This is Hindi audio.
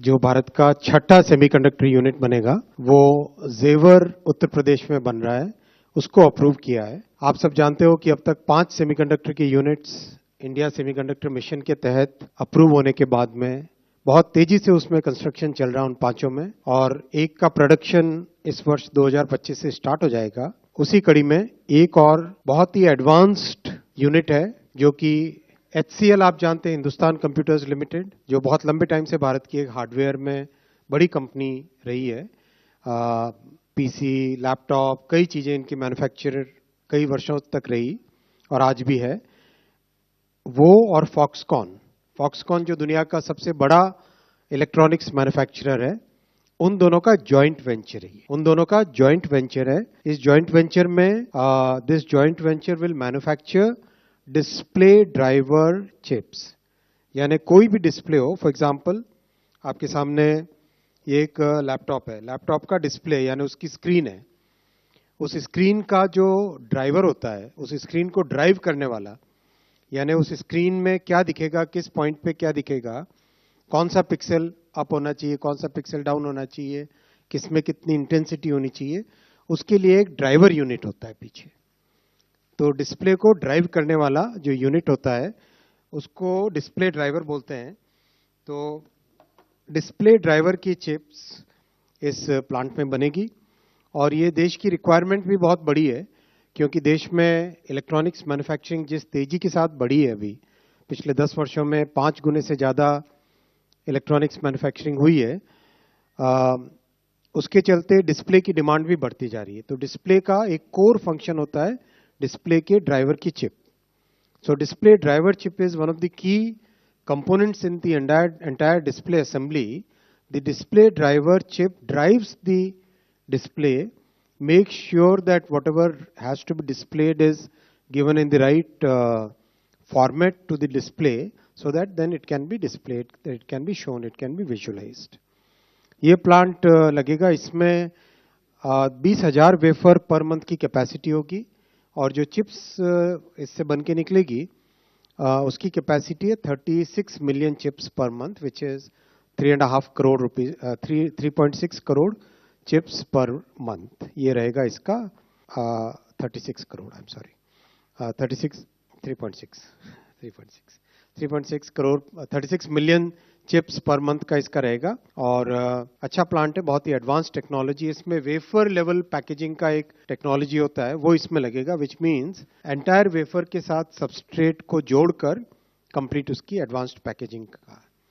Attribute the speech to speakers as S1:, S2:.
S1: जो भारत का छठा सेमीकंडक्टर यूनिट बनेगा वो जेवर उत्तर प्रदेश में बन रहा है, उसको अप्रूव किया है। आप सब जानते हो कि अब तक 5 सेमीकंडक्टर के यूनिट्स इंडिया सेमीकंडक्टर मिशन के तहत अप्रूव होने के बाद में बहुत तेजी से उसमें कंस्ट्रक्शन चल रहा है उन पांचों में, और एक का प्रोडक्शन इस वर्ष 2025 से स्टार्ट हो जाएगा। उसी कड़ी में एक और बहुत ही एडवांस्ड यूनिट है जो कि HCL आप जानते हैं, हिंदुस्तान कंप्यूटर्स लिमिटेड, जो बहुत लंबे टाइम से भारत की एक हार्डवेयर में बड़ी कंपनी रही है। पीसी, लैपटॉप, कई चीजें इनकी मैन्युफैक्चरर कई वर्षों तक रही और आज भी है। वो और फॉक्सकॉन जो दुनिया का सबसे बड़ा इलेक्ट्रॉनिक्स मैन्युफैक्चरर है, उन दोनों का जॉइंट वेंचर है। इस जॉइंट वेंचर में this joint venture will manufacture display driver chips, यानी कोई भी डिस्प्ले हो। फॉर एग्जांपल आपके सामने ये एक लैपटॉप है, लैपटॉप का डिस्प्ले यानी उसकी स्क्रीन है। उस स्क्रीन का जो ड्राइवर होता है, उस स्क्रीन को ड्राइव करने वाला, यानी उस स्क्रीन में क्या दिखेगा, किस पॉइंट पे क्या दिखेगा, कौन सा पिक्सल अप होना चाहिए, कौन सा पिक्सल डाउन होना चाहिए, किसमें कितनी इंटेंसिटी होनी चाहिए, उसके लिए एक ड्राइवर यूनिट होता है पीछे। तो डिस्प्ले को ड्राइव करने वाला जो यूनिट होता है उसको डिस्प्ले ड्राइवर बोलते हैं। तो डिस्प्ले ड्राइवर की चिप्स इस प्लांट में बनेगी, और ये देश की रिक्वायरमेंट भी बहुत बड़ी है, क्योंकि देश में इलेक्ट्रॉनिक्स मैन्युफैक्चरिंग जिस तेजी के साथ बढ़ी है, अभी पिछले 10 वर्षों में 5 गुने से ज़्यादा इलेक्ट्रॉनिक्स मैन्युफैक्चरिंग हुई है, उसके चलते डिस्प्ले की डिमांड भी बढ़ती जा रही है। तो डिस्प्ले का एक कोर फंक्शन होता है डिस्प्ले के ड्राइवर की chip. So display driver chip is one of the key components in the entire display assembly. The display driver chip drives the display, makes sure that whatever has to be displayed is given in the right format to the display, so that then it can be displayed, it can be shown, it can be visualized. ये प्लांट लगेगा, इसमें 20,000 वेफर पर मंथ की कैपेसिटी होगी, और जो चिप्स इससे बन के निकलेगी उसकी कैपेसिटी है 36 million chips per month, which is 3.5 crore rupees, 3.6 crore chips per month. ये रहेगा इसका 36 crore, I am sorry, 3.6 crore, 36 million chips per month का इसका रहेगा। और अच्छा प्लांट है, बहुत ही एडवांस टेक्नोलॉजी। इसमें वेफर लेवल पैकेजिंग का एक टेक्नोलॉजी होता है, वो इसमें लगेगा, विच मींस एंटायर वेफर के साथ सबस्ट्रेट को जोड़कर कंप्लीट उसकी एडवांस्ड पैकेजिंग का